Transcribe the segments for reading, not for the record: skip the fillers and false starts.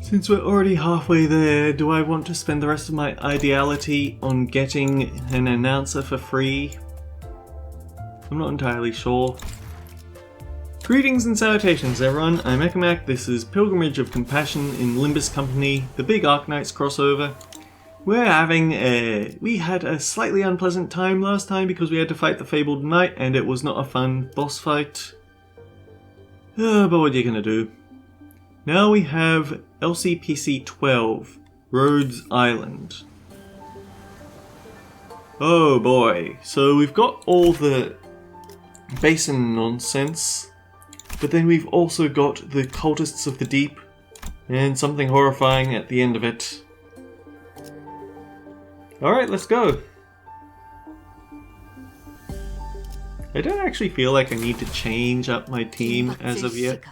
Since we're already halfway there, do I want to spend the rest of my ideality on getting an announcer for free? I'm not entirely sure. Greetings and salutations everyone, I'm Ekamac. This is Pilgrimage of Compassion in Limbus Company, the big Arknights crossover. We had a slightly unpleasant time last time because we had to fight the Fabled Knight and it was not a fun boss fight. But what are you gonna do? Now we have LCPC 12, Rhodes Island. Oh boy, so we've got all the basin nonsense, but then we've also got the cultists of the deep, and something horrifying at the end of it. Alright, let's go. I don't actually feel like I need to change up my team as of yet.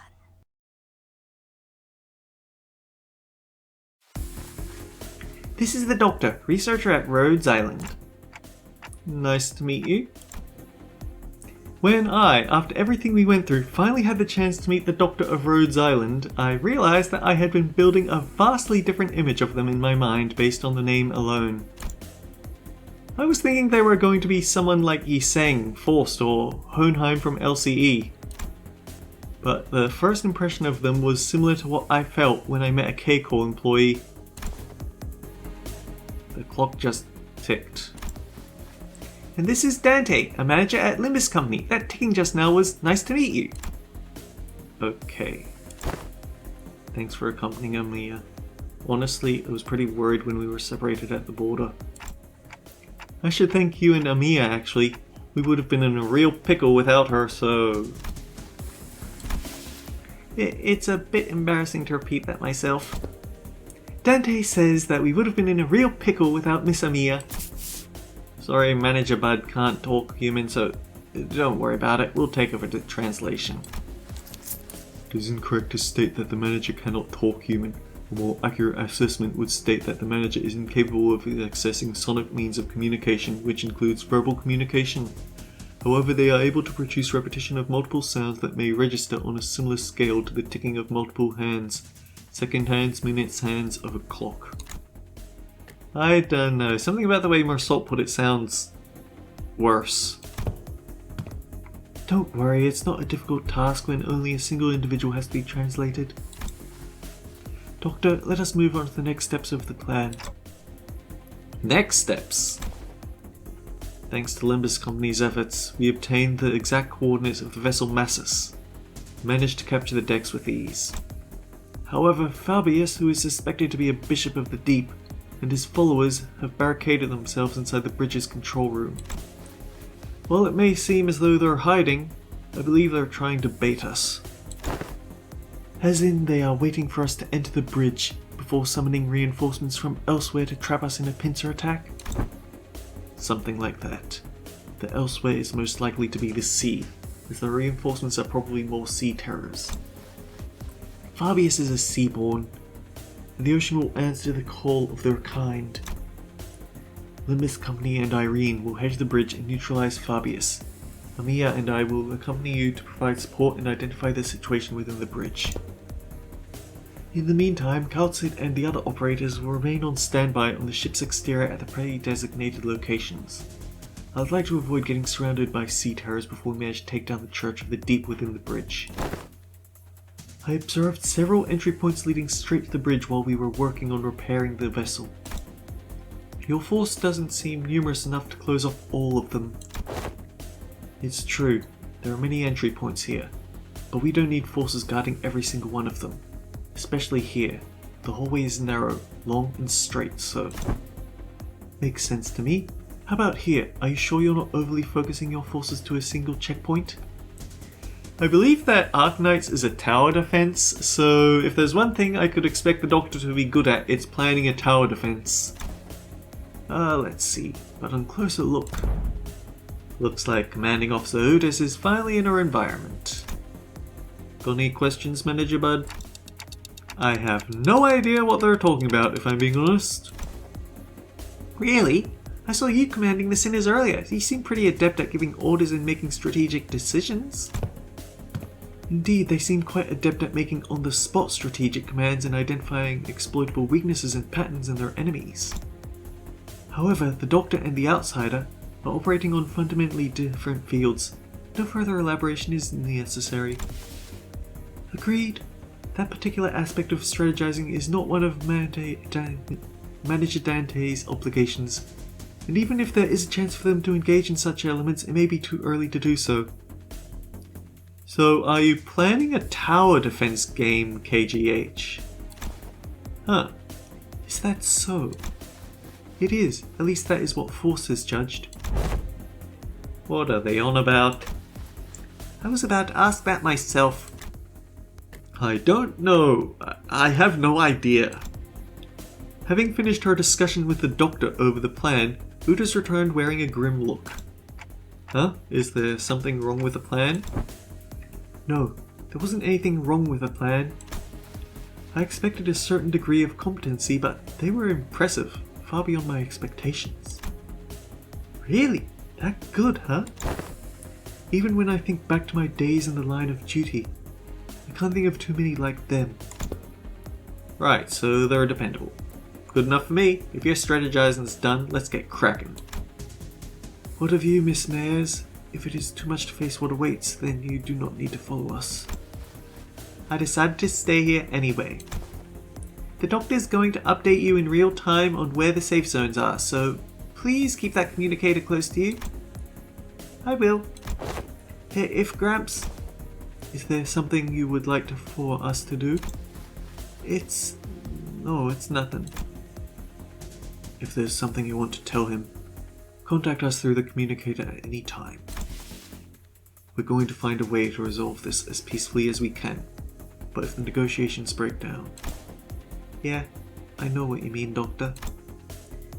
This is the Doctor, researcher at Rhodes Island. Nice to meet you. When I, after everything we went through, finally had the chance to meet the Doctor of Rhodes Island, I realised that I had been building a vastly different image of them in my mind based on the name alone. I was thinking they were going to be someone like Yiseng, Forst, or Hohenheim from LCE. But the first impression of them was similar to what I felt when I met a K-Core employee. The clock just ticked. And this is Dante, a manager at Limbus Company. That ticking just now was nice to meet you. Okay. Thanks for accompanying Amia. Honestly, I was pretty worried when we were separated at the border. I should thank you and Amia actually. We would have been in a real pickle without her, so... It's a bit embarrassing to repeat that myself. Dante says that we would have been in a real pickle without Miss Amia. Sorry, Manager Bud can't talk human, so don't worry about it. We'll take over the translation. It is incorrect to state that the manager cannot talk human. A more accurate assessment would state that the manager is incapable of accessing sonic means of communication, which includes verbal communication. However, they are able to produce repetition of multiple sounds that may register on a similar scale to the ticking of multiple hands. Second hands, minutes hands of a clock. I don't know, something about the way Mersalt put it sounds worse. Don't worry, it's not a difficult task when only a single individual has to be translated. Doctor, let us move on to the next steps of the plan. Next steps? Thanks to Limbus Company's efforts, we obtained the exact coordinates of the vessel Massus. Managed to capture the decks with ease. However, Fabius, who is suspected to be a bishop of the deep, and his followers have barricaded themselves inside the bridge's control room. While it may seem as though they're hiding, I believe they're trying to bait us. As in, they are waiting for us to enter the bridge before summoning reinforcements from elsewhere to trap us in a pincer attack? Something like that. The elsewhere is most likely to be the sea, as the reinforcements are probably more sea terrors. Fabius is a seaborn, and the ocean will answer the call of their kind. Limbus Company and Irene will head to the bridge and neutralize Fabius. Amia and I will accompany you to provide support and identify the situation within the bridge. In the meantime, Kaltsid and the other operators will remain on standby on the ship's exterior at the pre-designated locations. I would like to avoid getting surrounded by sea terrors before we manage to take down the Church of the Deep within the bridge. I observed several entry points leading straight to the bridge while we were working on repairing the vessel. Your force doesn't seem numerous enough to close off all of them. It's true, there are many entry points here, but we don't need forces guarding every single one of them. Especially here. The hallway is narrow, long and straight, so... Makes sense to me. How about here? Are you sure you're not overly focusing your forces to a single checkpoint? I believe that Arknights is a tower defense, so if there's one thing I could expect the Doctor to be good at, it's planning a tower defense. Let's see, but on closer look. Looks like Commanding Officer Otis is finally in our environment. Got any questions, Manager Bud? I have no idea what they're talking about, if I'm being honest. Really? I saw you commanding the Sinners earlier. You seem pretty adept at giving orders and making strategic decisions. Indeed, they seem quite adept at making on-the-spot strategic commands and identifying exploitable weaknesses and patterns in their enemies. However, the Doctor and the Outsider are operating on fundamentally different fields. No further elaboration is necessary. Agreed. That particular aspect of strategizing is not one of Manager Dante's obligations, and even if there is a chance for them to engage in such elements, it may be too early to do so. So, are you planning a tower defense game, KGH? Huh. Is that so? It is. At least that is what Force has judged. What are they on about? I was about to ask that myself. I don't know. I have no idea. Having finished her discussion with the Doctor over the plan, Uda's returned wearing a grim look. Huh? Is there something wrong with the plan? No, there wasn't anything wrong with the plan. I expected a certain degree of competency, but they were impressive, far beyond my expectations. Really? That good, huh? Even when I think back to my days in the line of duty, I can't think of too many like them. Right, so they're dependable. Good enough for me. If your strategizing's done, let's get cracking. What of you, Miss Mayers? If it is too much to face what awaits, then you do not need to follow us. I decided to stay here anyway. The Doctor's going to update you in real time on where the safe zones are, so please keep that communicator close to you. I will. If Gramps... Is there something you would like for us to do? No, it's nothing. If there's something you want to tell him, contact us through the communicator at any time. We're going to find a way to resolve this as peacefully as we can, but if the negotiations break down... Yeah, I know what you mean, Doctor.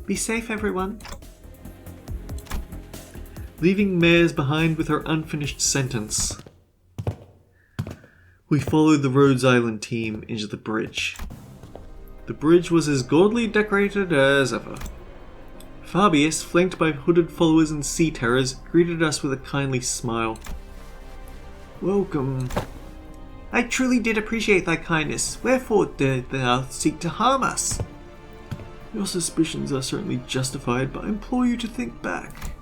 Be safe, everyone. Leaving Mayers behind with her unfinished sentence, we followed the Rhodes Island team into the bridge. The bridge was as gaudily decorated as ever. Fabius, flanked by hooded followers and sea terrors, greeted us with a kindly smile. Welcome. I truly did appreciate thy kindness. Wherefore did thou seek to harm us? Your suspicions are certainly justified, but I implore you to think back.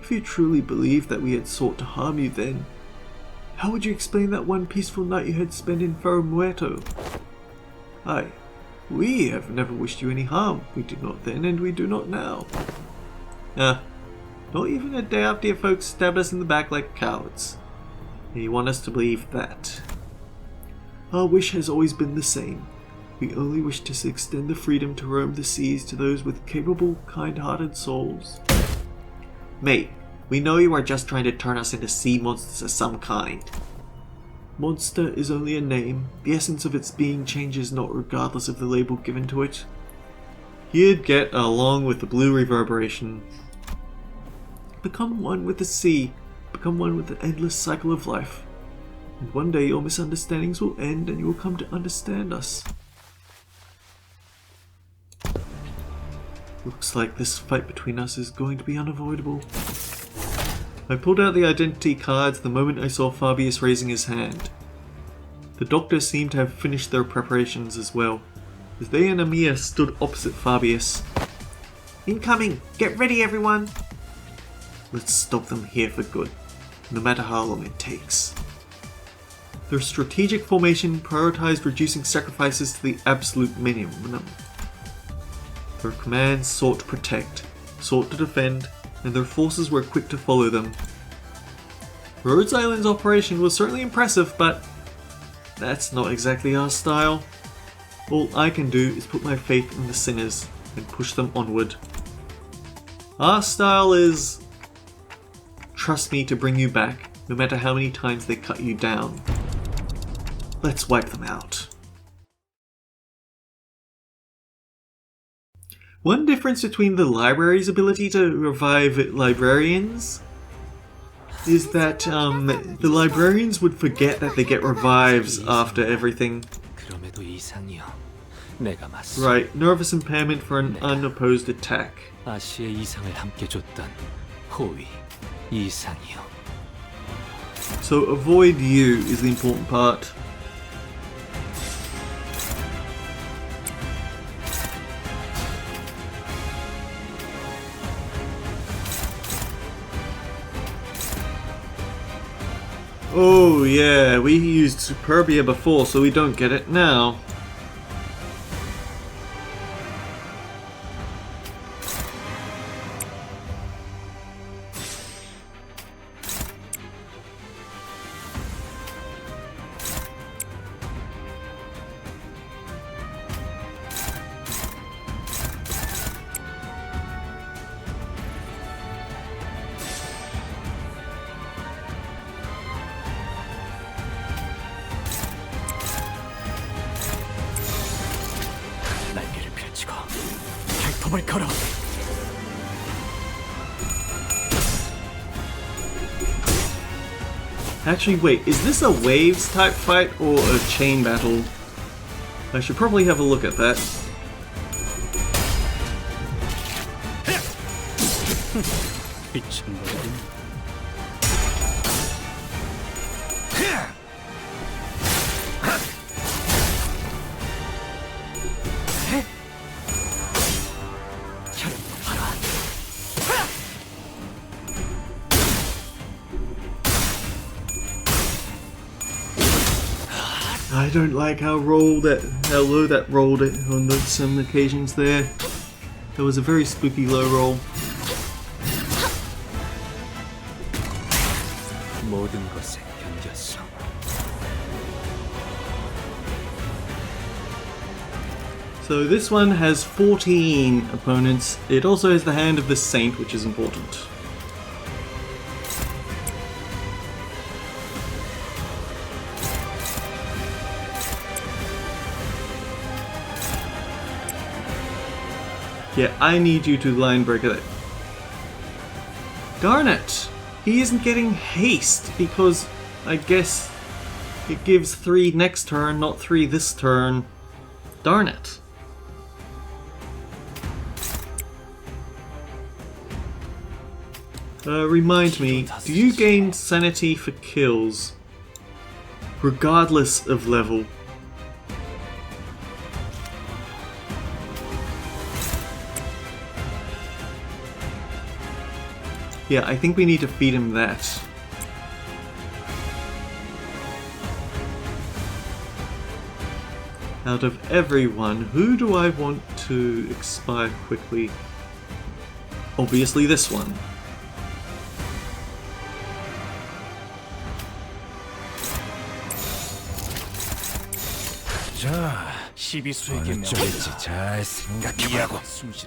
If you truly believed that we had sought to harm you then, how would you explain that one peaceful night you had spent in Ferro Muerto? Aye, we have never wished you any harm. We did not then, and we do not now. Not even a day after your folks stabbed us in the back like cowards. And you want us to believe that? Our wish has always been the same. We only wish to extend the freedom to roam the seas to those with capable, kind-hearted souls. Mate, we know you are just trying to turn us into sea monsters of some kind. Monster is only a name. The essence of its being changes not regardless of the label given to it. You'd get along with the blue reverberation. Become one with the sea. Become one with the endless cycle of life. And one day your misunderstandings will end and you will come to understand us. Looks like this fight between us is going to be unavoidable. I pulled out the identity cards the moment I saw Fabius raising his hand. The Doctor seemed to have finished their preparations as well, as they and Amir stood opposite Fabius. Incoming! Get ready, everyone! Let's stop them here for good, no matter how long it takes. Their strategic formation prioritized reducing sacrifices to the absolute minimum. Their commands sought to protect, sought to defend, and their forces were quick to follow them. Rhodes Island's operation was certainly impressive, but that's not exactly our style. All I can do is put my faith in the sinners and push them onward. Our style is trust me to bring you back, no matter how many times they cut you down. Let's wipe them out. One difference between the library's ability to revive librarians is that the librarians would forget that they get revives after everything. Right, nervous impairment for an unopposed attack. So avoid you is the important part. Oh yeah, we used Superbia before, so we don't get it now. Actually, wait, is this a waves type fight or a chain battle? I should probably have a look at that. I don't like how low that rolled it on some occasions there. That was a very spooky low roll. So this one has 14 opponents. It also has the hand of the Saint, which is important. Yeah, I need you to line break it. Darn it! He isn't getting haste because I guess it gives 3 next turn, not 3 this turn. Darn it. Remind me, do you gain sanity for kills regardless of level? Yeah, I think we need to feed him that. Out of everyone, who do I want to expire quickly? Obviously this one.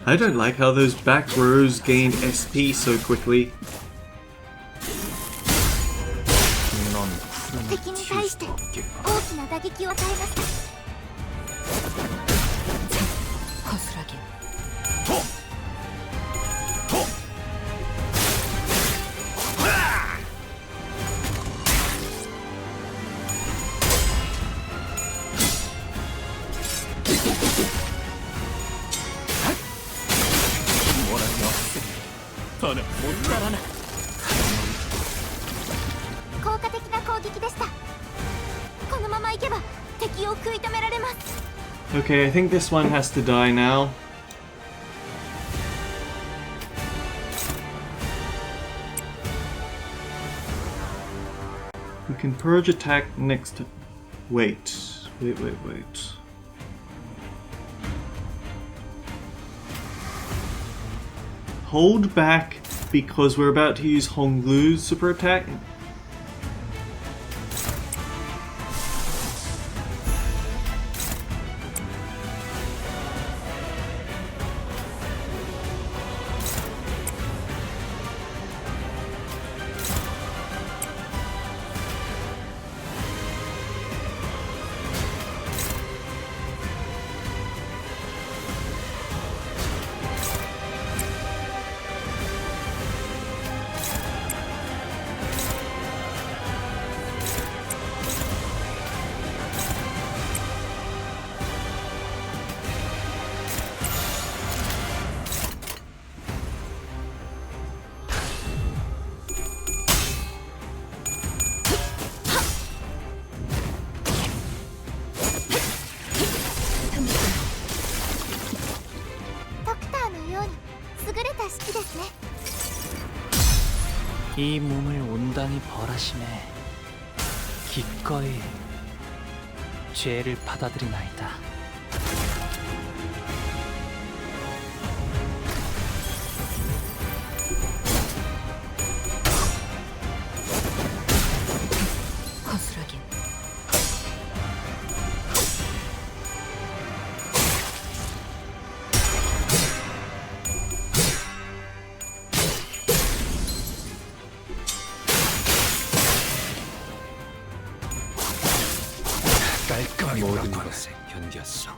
I don't like how those back rows gained SP so quickly. Okay, I think this one has to die now. We can purge attack next to... Wait. Hold back because we're about to use Honglu's super attack. 이 몸을 온당히 벌하심에 기꺼이 죄를 받아들이나이다. 거스라긴. 깔끔하게 모든 것에 견뎠어.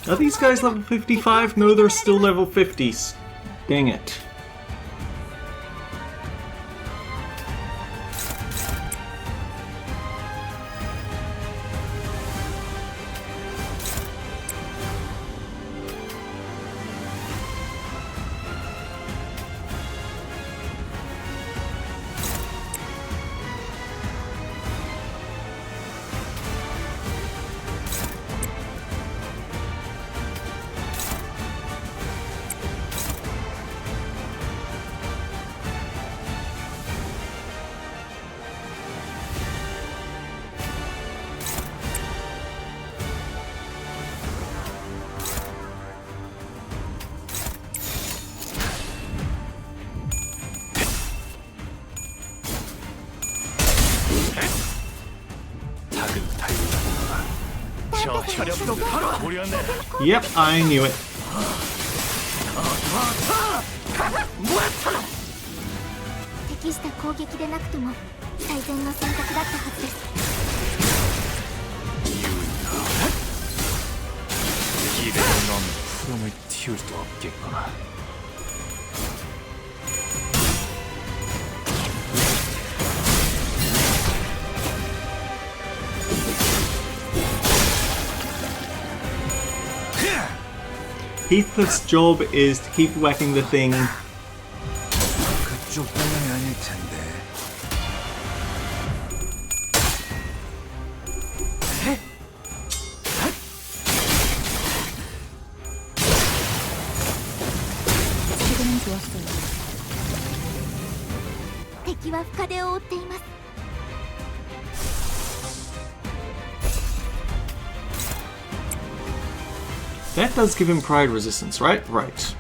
Are these guys level 55? No, they're still level 50s. Dang it. 저 혈압도 바로 무렸네. Yep, I knew it.適した攻撃でなくとも最善の選択だったはずです。 길에 넌 푸름을 틔울 수 없겠구나. Heathcliff's job is to keep whacking the thing. 그쪽 방향이 아닐 텐데. 지금은 좋았어요. 敵は深手を負っています。 That does give him pride resistance, right? Right.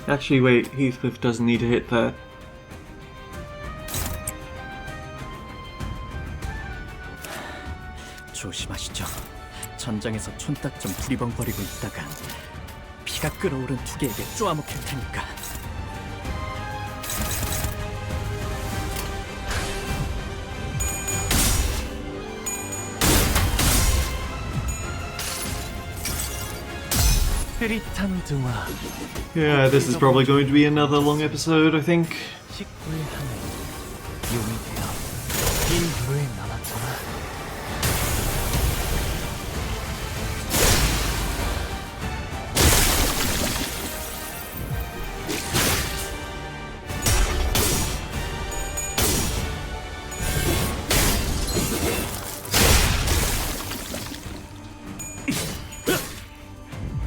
Actually, wait, Heathcliff doesn't need to hit that. 조심하시죠. 전장에서 촌딱 좀 두리번거리고 있다가 피가 끓어오른 두 개에게 쪼아먹힐 테니까. 흐릿한 등화. Yeah, this is probably going to be another long episode, I think. 19일 하늘 용이 되어 긴 불을 나눴잖아.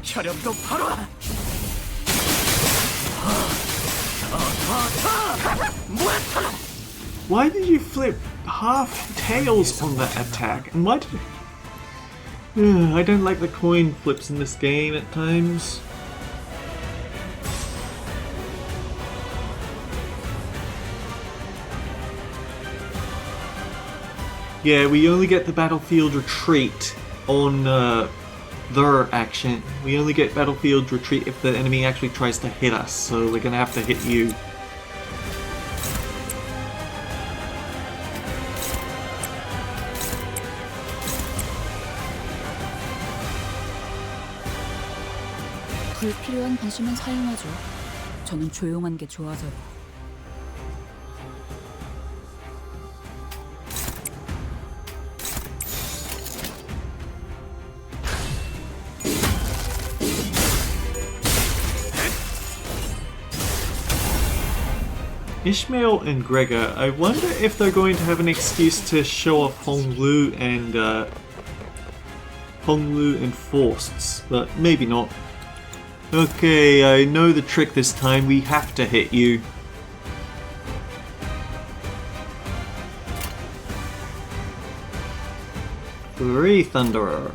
혈압도 바로. Why did you flip half tails on that attack? And why did I don't like the coin flips in this game at times. Yeah, we only get the battlefield retreat on their action. We only get battlefield retreat if the enemy actually tries to hit us, so we're gonna have to hit you. 불필요한 관심은 사용하죠. 저는 조용한 게 좋아서요. Ishmael and Gregor. I wonder if they're going to have an excuse to show off Honglu and Forsts, but maybe not. Okay, I know the trick this time. We have to hit you. Three Thunderer.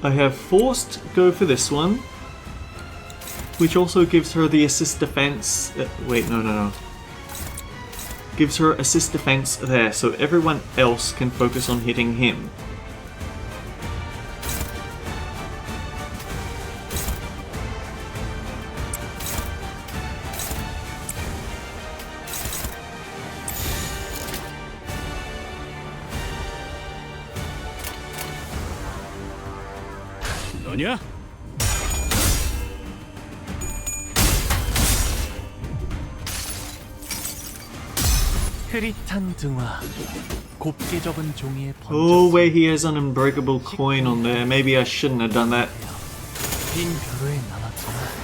I have Forced go for this one, which also gives her the assist defense. Wait, no. Gives her assist defense there, so everyone else can focus on hitting him. 너냐? 흐릿한 등화, 곱게 접은 종이에 Oh, wait, he has an unbreakable coin on there. Maybe I shouldn't have done that. 빈 벼루에 남았구나.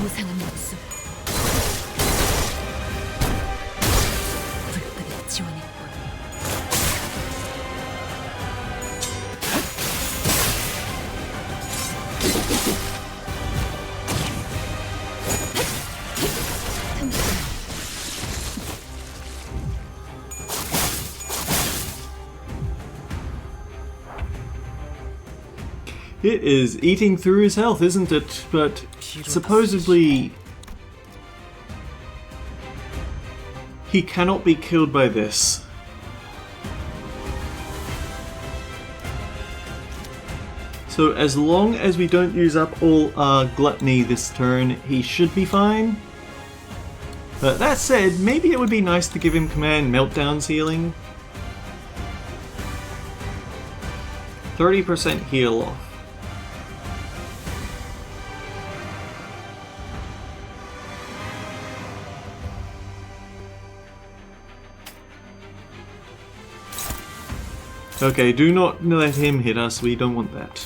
무상한 목숨. 불끈히 지원했군. It is eating through his health, isn't it? But supposedly he cannot be killed by this. So as long as we don't use up all our gluttony this turn, he should be fine. But that said, maybe it would be nice to give him command meltdown healing. 30% heal off. Okay, do not let him hit us, we don't want that.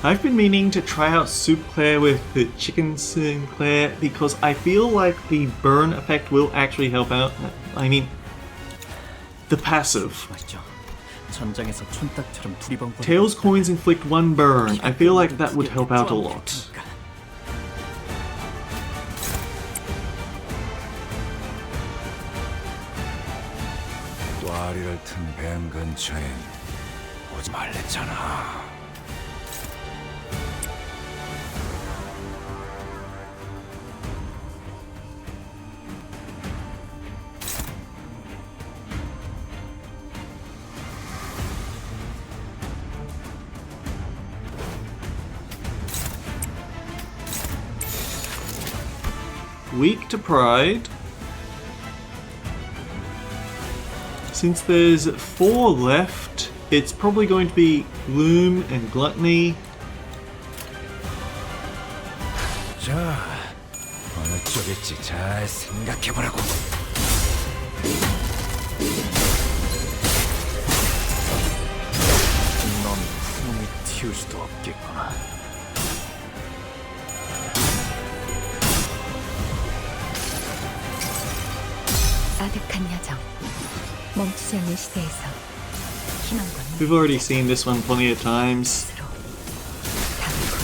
I've been meaning to try out Soup Claire with the Chicken Sinclair because I feel like the burn effect will actually help out. I mean, the passive. 전장에서 촌딱처럼 두리번거리고 Tails coins inflict 1 burn. I feel like that would help out a lot. 꽈리를 튼 뱀 근처엔 오지 말랬잖아. Weak to pride. Since there's 4 left, it's probably going to be gloom and gluttony. 자, 어느 쪽일지 잘 생각해보라고. 넌 품이 튀울 수도 없겠구나. 아득한 여정. 멈추지 않는 시대에서 희망과 We've already seen this one plenty of times. 답을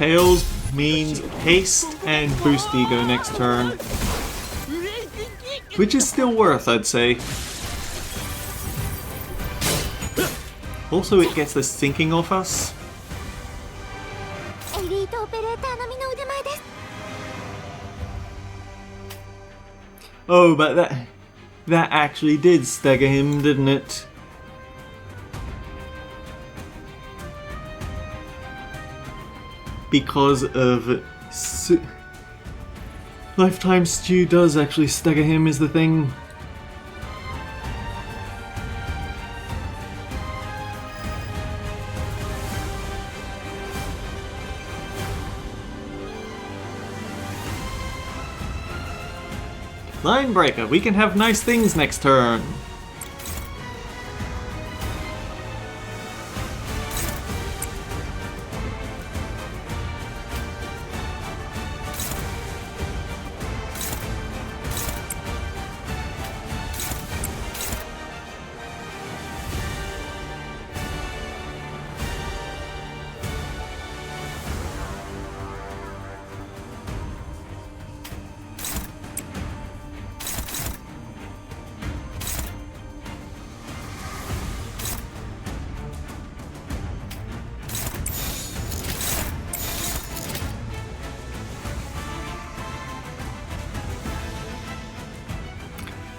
Tails means haste and boost ego next turn. Which is still worth, I'd say. Also, it gets the sinking off us. エリートオペレーター並みの腕前です。 Oh, but that actually did stagger him, didn't it? Because of Lifetime Stew does actually stagger him is the thing. Line Breaker, we can have nice things next turn.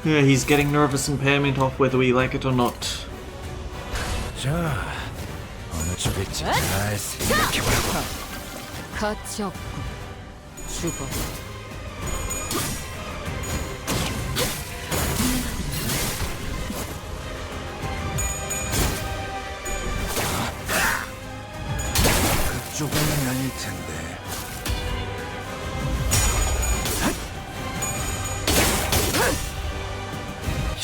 Yeah, he's getting nervous impairment off whether we like it or not. 자, 어느 쪽일지 잘 생각해보라고. 가치 없고 죽어. 그쪽은 아닐 텐데.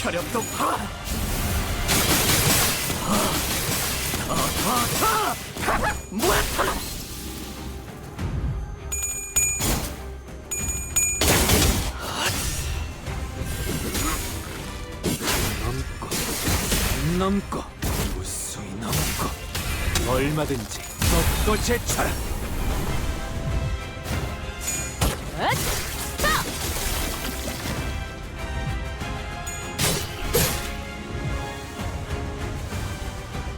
혈압도 파! 넘고 무수히 넘고 얼마든지 또 제쳐라.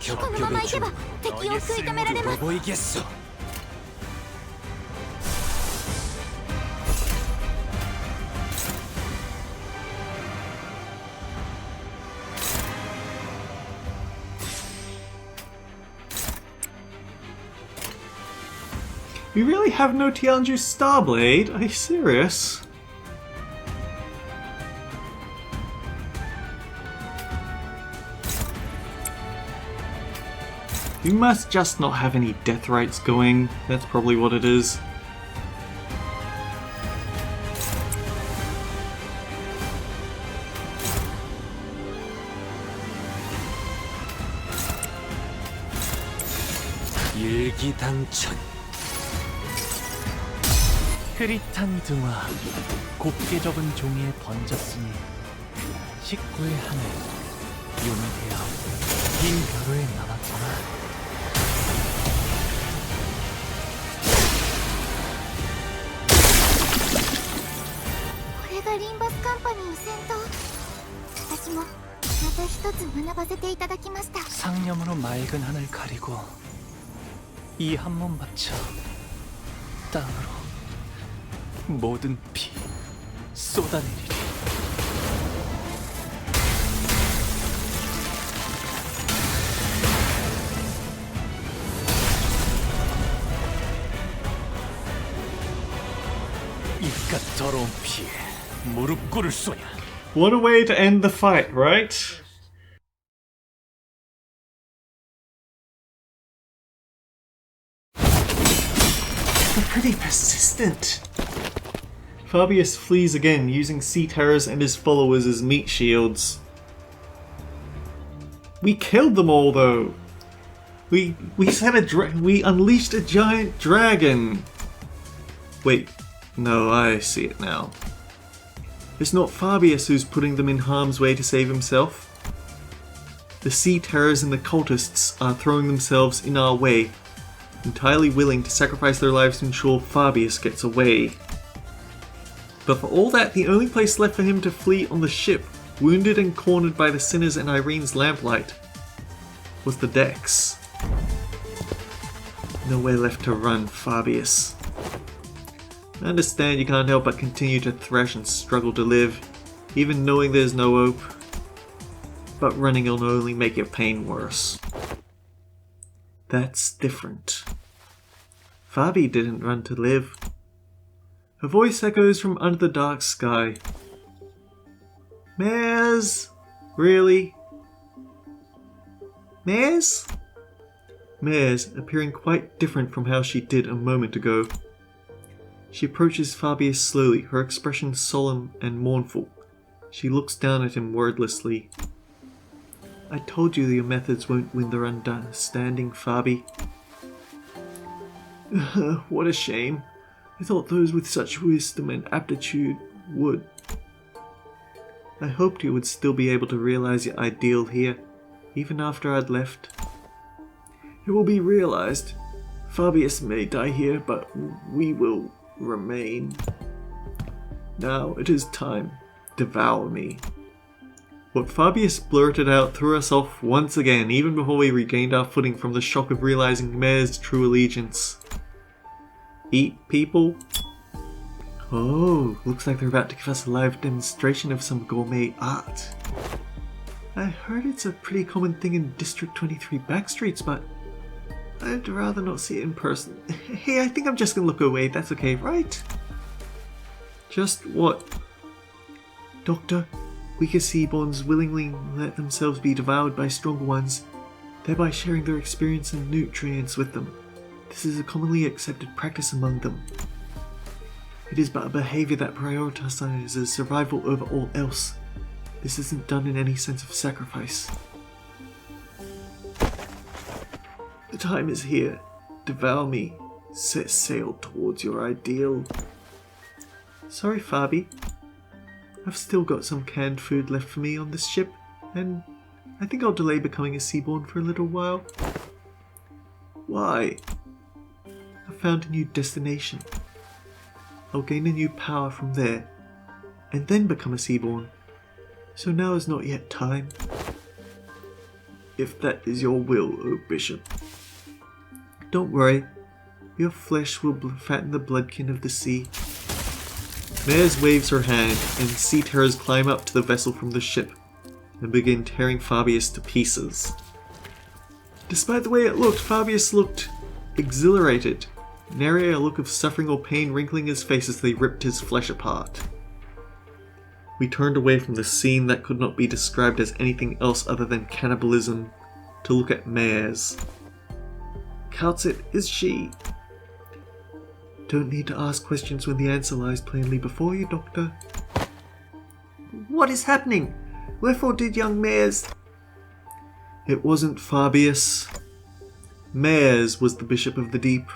격격을 주 너의 쓸모를 보이겠어. We really have no Tianju Starblade? Are you serious? We must just not have any death rights going. That's probably what it is. 일기당천. 흐릿한 등화, 곱게 접은 종이에 번졌으니 식구의 하늘, 용대야, 긴 벼루에 남았구나. これがリンバスカンパニー戦闘。私もまた一つ学ばせていただきました。 상념으로 맑은 하늘 가리고 이 한 몸 바쳐 땅으로 모든 피 쏟아내리리. 이깟 더러운 피에 무릎 꿇을 소냐. What a way to end the fight, right? They're pretty persistent. Fabius flees again, using Sea Terrors and his followers as meat shields. We killed them all, though. We unleashed a giant dragon. Wait, no, I see it now. It's not Fabius who's putting them in harm's way to save himself. The Sea Terrors and the cultists are throwing themselves in our way. entirely willing to sacrifice their lives to ensure Fabius gets away. But for all that, the only place left for him to flee on the ship, wounded and cornered by the sinners and Irene's lamplight, was the decks. Nowhere left to run, Fabius. I understand you can't help but continue to thresh and struggle to live, even knowing there's no hope. But running will only make your pain worse. That's different. Fabi didn't run to live. Her voice echoes from under the dark sky. Mares? Really? Mares? Mares, appearing quite different from how she did a moment ago. She approaches Fabius slowly, her expression solemn and mournful. She looks down at him wordlessly. I told you your methods won't win their understanding, Fabi. What a shame. I thought those with such wisdom and aptitude would. I hoped you would still be able to realize your ideal here, even after I'd left. It will be realized. Fabius may die here, but we will remain. Now it is time. Devour me. What Fabius blurted out threw us off once again, even before we regained our footing from the shock of realizing Mare's true allegiance. Eat people? Oh, looks like they're about to give us a live demonstration of some gourmet art. I heard it's a pretty common thing in District 23 backstreets, but I'd rather not see it in person. Hey, I think I'm just gonna look away, that's okay, right? Just what? Doctor, weaker seaborns willingly let themselves be devoured by stronger ones, thereby sharing their experience and nutrients with them. This is a commonly accepted practice among them. It is but a behavior that prioritizes survival over all else. This isn't done in any sense of sacrifice. The time is here. Devour me. Set sail towards your ideal. Sorry, Fabi. I've still got some canned food left for me on this ship, and I think I'll delay becoming a seaborn for a little while. Why? I've found a new destination. I'll gain a new power from there, and then become a seaborn. So now is not yet time. If that is your will, O Bishop. Don't worry, your flesh will fatten the bloodkin of the sea. Mares waves her hand, and sea terrors climb up to the vessel from the ship, and begin tearing Fabius to pieces. Despite the way it looked, Fabius looked exhilarated, nary a look of suffering or pain wrinkling his face as they ripped his flesh apart. We turned away from the scene that could not be described as anything else other than cannibalism to look at Mares. Counts it is she. Don't need to ask questions when the answer lies plainly before you, Doctor. What is happening? Wherefore did young Mares... It wasn't Fabius. Mares was the Bishop of the Deep.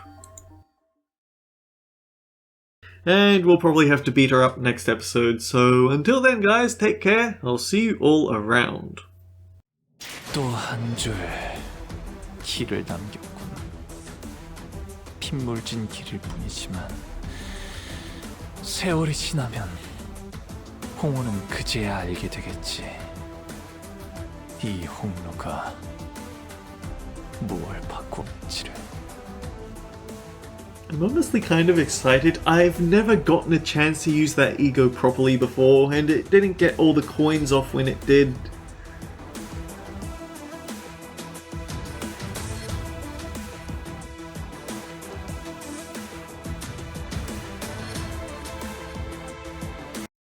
And we'll probably have to beat her up next episode, so until then guys, take care, I'll see you all around. 또 한 줄 길을 남겼군. 핏물진 길일 뿐이지만 세월이 지나면 홍호는 그제야 알게 되겠지. 이 홍로가 무얼 받고 있지를. I'm honestly kind of excited. I've never gotten a chance to use that ego properly before, and it didn't get all the coins off when it did.